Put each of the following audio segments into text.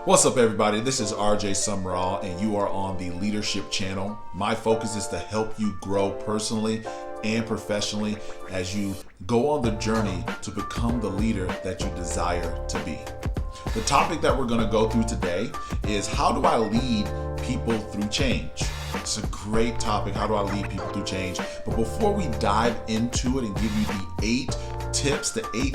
What's up, everybody? This is RJ Summerall, and you are on the Leadership Channel. My focus is to help you grow personally and professionally as you go on the journey to become the leader that you desire to be. The topic that we're going to go through today is how do I lead people through change? It's a great topic. How do I lead people through change? But before we dive into it and give you the 8 tips, the 8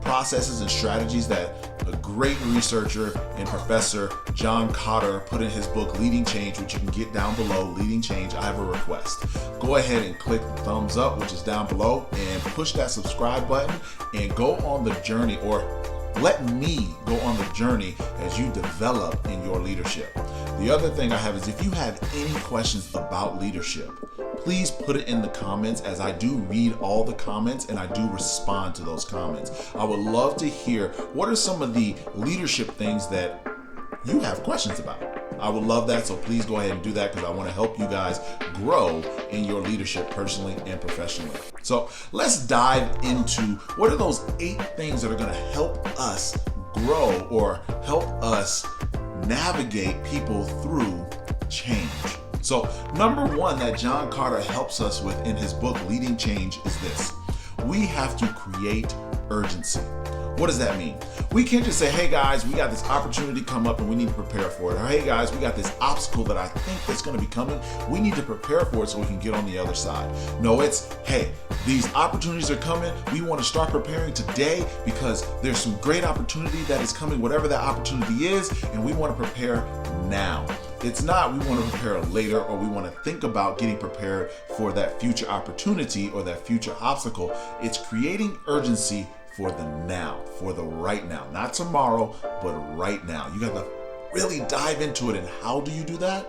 processes and strategies that a great researcher and professor, John Kotter, put in his book, Leading Change, which you can get down below, Leading Change, I have a request. Go ahead and click the thumbs up, which is down below, and push that subscribe button and go on the journey, or let me go on the journey as you develop in your leadership. The other thing I have is if you have any questions about leadership, please put it in the comments, as I do read all the comments and I do respond to those comments. I would love to hear what are some of the leadership things that you have questions about. I would love that, so please go ahead and do that because I want to help you guys grow in your leadership personally and professionally. So let's dive into what are those 8 things that are going to help us grow or help us navigate people through change. So number 1 that John Kotter helps us with in his book, Leading Change, is this. We have to create urgency. What does that mean? We can't just say, hey guys, we got this opportunity come up and we need to prepare for it. Or hey guys, we got this obstacle that I think that's going to be coming. We need to prepare for it so we can get on the other side. No, it's, hey, these opportunities are coming. We want to start preparing today because there's some great opportunity that is coming, whatever that opportunity is, and we want to prepare now. It's not we want to prepare later, or we want to think about getting prepared for that future opportunity or that future obstacle. It's creating urgency for the now, for the right now, not tomorrow, but right now. You got to really dive into it. And how do you do that?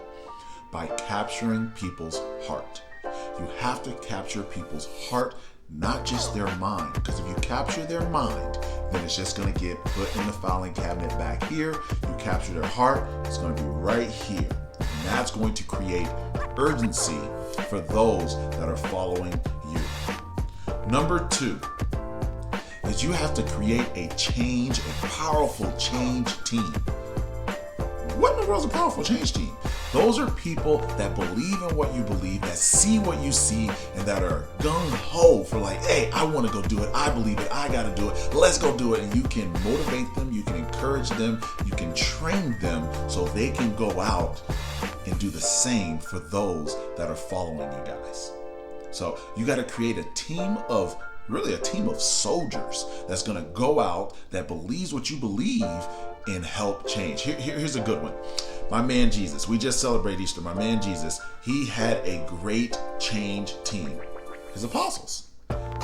By capturing people's heart. You have to capture people's heart, not just their mind. Because if you capture their mind, then it's just going to get put in the filing cabinet back here. You capture their heart, it's going to be right here. And that's going to create urgency for those that are following you. Number 2 is you have to create a powerful change team. What in the world is a powerful change team? Those are people that believe in what you believe, that see what you see, and that are gung-ho for like, hey, I want to go do it. I believe it. I got to do it. Let's go do it. And you can motivate them. You can encourage them. You can train them so they can go out and do the same for those that are following you guys. So you got to create a team of soldiers that's going to go out, that believes what you believe, and help change. Here's a good one. My man Jesus, we just celebrate Easter. My man Jesus, he had a great change team. His apostles.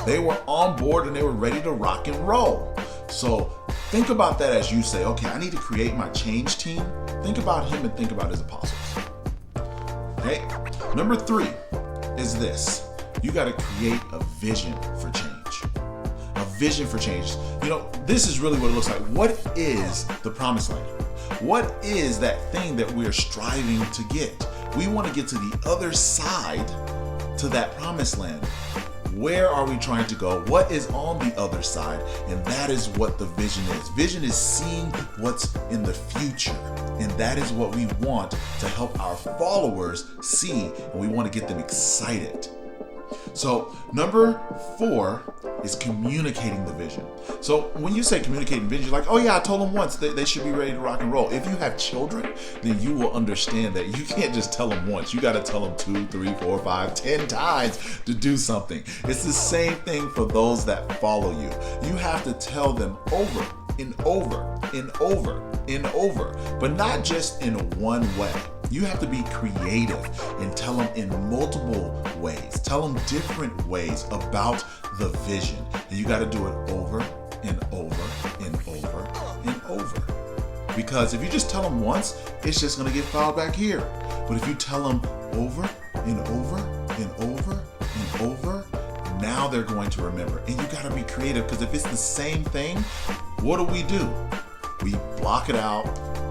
They were on board and they were ready to rock and roll. So think about that as you say, okay, I need to create my change team. Think about him and think about his apostles. Okay? Number 3 is this. You got to create a vision for change. A vision for change. You know, this is really what it looks like. What is the promised land? What is that thing that we're striving to get? We want to get to the other side, to that promised land. Where are we trying to go? What is on the other side? And that is what the vision is. Vision is seeing what's in the future. And that is what we want to help our followers see. And we want to get them excited. So number 4 is communicating the vision. So when you say communicating vision, you're like, oh yeah, I told them once they should be ready to rock and roll. If you have children, then you will understand that you can't just tell them once. You got to tell them 2, 3, 4, 5, 10 times to do something. It's the same thing for those that follow you. You have to tell them over and over and over and over, but not just in one way. You have to be creative and tell them in multiple ways. Tell them different ways about the vision. And you got to do it over and over and over and over. Because if you just tell them once, it's just going to get filed back here. But if you tell them over and over and over and over, now they're going to remember. And you got to be creative, because if it's the same thing, what do? We block it out.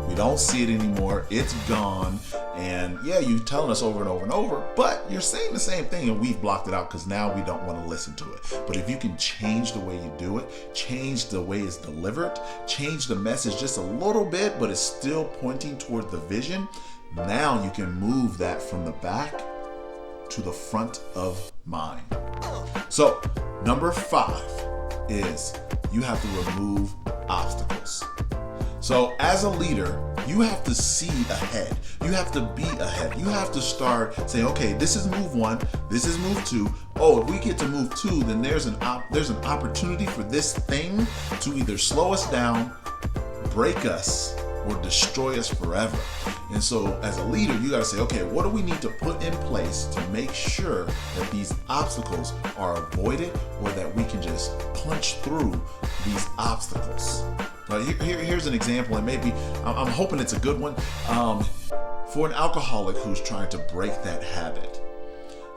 We don't see it anymore. It's gone. And yeah, you're telling us over and over and over, but you're saying the same thing and we've blocked it out because now we don't want to listen to it. But if you can change the way you do it, change the way it's delivered, change the message just a little bit, but it's still pointing toward the vision, now you can move that from the back to the front of mind. So, number 5 is you have to remove obstacles. So as a leader, you have to see ahead. You have to be ahead. You have to start saying, okay, this is move 1, this is move 2. Oh, if we get to move 2, then there's an opportunity for this thing to either slow us down, break us, or destroy us forever. And so as a leader, you gotta say, okay, what do we need to put in place to make sure that these obstacles are avoided or that we can just punch through these obstacles? Here's an example, and maybe I'm hoping it's a good one. For an alcoholic who's trying to break that habit,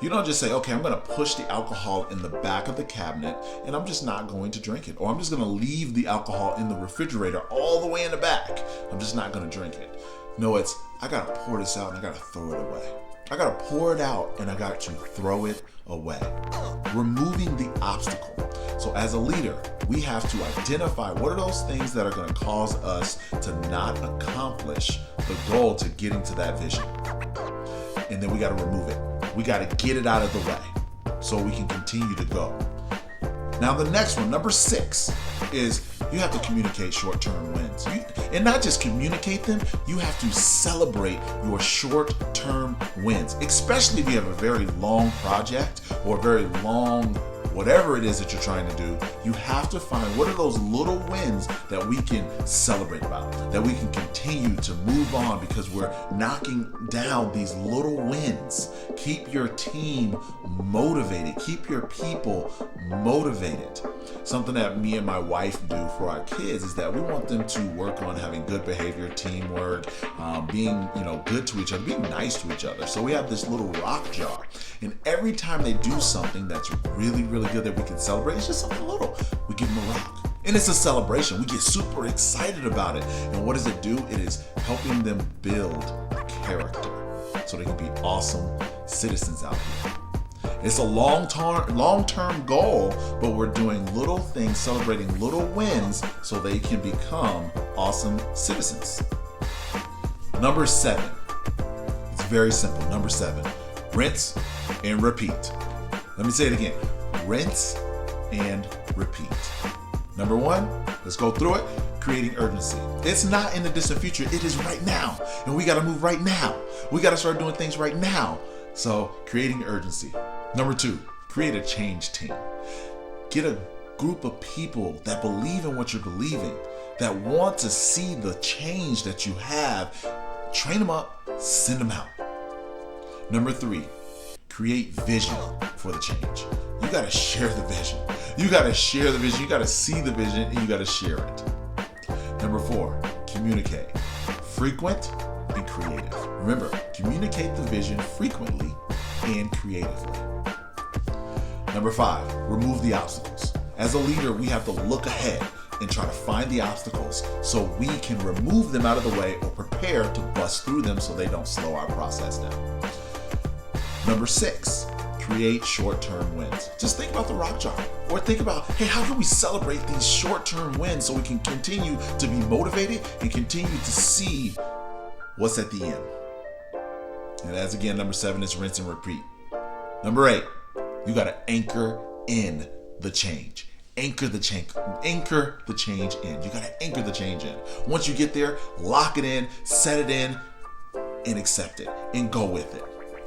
you don't just say, okay, I'm gonna push the alcohol in the back of the cabinet and I'm just not going to drink it. Or I'm just gonna leave the alcohol in the refrigerator all the way in the back. I'm just not gonna drink it. No, it's, I gotta pour this out and I gotta throw it away. I gotta pour it out and I got to throw it away. Removing the obstacle. So as a leader, we have to identify what are those things that are gonna cause us to not accomplish the goal to getting to that vision. And then we gotta remove it. We gotta get it out of the way so we can continue to go. Now the next one, number 6, is you have to communicate short-term wins. And not just communicate them, you have to celebrate your short-term wins, especially if you have a very long project or a very long whatever it is that you're trying to do. You have to find what are those little wins that we can celebrate about, that we can continue to move on because we're knocking down these little wins. Keep your team motivated. Keep your people motivated. Something that me and my wife do for our kids is that we want them to work on having good behavior, teamwork, being good to each other, being nice to each other. So we have this little rock jar, and every time they do something that's really, really good that we can celebrate, it's just something little, we give them a rock. And it's a celebration. We get super excited about it. And what does it do? It is helping them build character so they can be awesome citizens out here. It's a long-term goal, but we're doing little things, celebrating little wins so they can become awesome citizens. Number 7. It's very simple. Number 7. Rinse and repeat. Let me say it again. Rinse and repeat. Number 1, let's go through it. Creating urgency. It's not in the distant future. It is right now. And we got to move right now. We got to start doing things right now. So creating urgency. Number 2, create a change team. Get a group of people that believe in what you're believing, that want to see the change that you have. Train them up, send them out. Number 3, create vision for the change. You got to share the vision. You got to share the vision. You got to see the vision and you got to share it. Number 4, communicate. Frequent and creative. Remember, communicate the vision frequently and creatively. Number 5, remove the obstacles. As a leader, we have to look ahead and try to find the obstacles so we can remove them out of the way or prepare to bust through them so they don't slow our process down. Number 6, create short-term wins. Just think about the rock jar, or think about, hey, how can we celebrate these short-term wins so we can continue to be motivated and continue to see what's at the end. And as again, number 7 is rinse and repeat. Number 8, you got to anchor in the change. Anchor the change in. You got to anchor the change in. Once you get there, lock it in, set it in, and accept it, and go with it.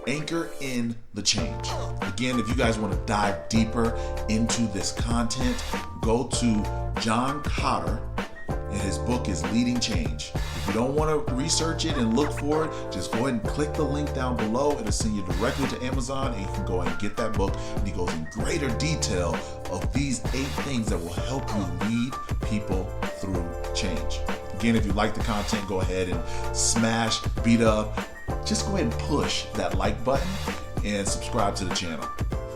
Anchor in the change. Again, if you guys want to dive deeper into this content, go to John Kotter, and his book is Leading Change. If you don't want to research it and look for it, just go ahead and click the link down below. It'll send you directly to Amazon, and you can go ahead and get that book. And he goes in greater detail of these 8 things that will help you lead people through change. Again, if you like the content, go ahead and smash, beat up, just go ahead and push that like button and subscribe to the channel.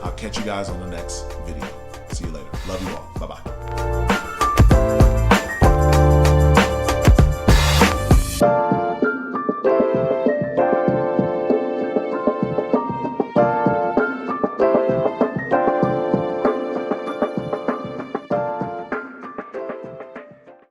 I'll catch you guys on the next video. See you later. Love you all. Bye-bye.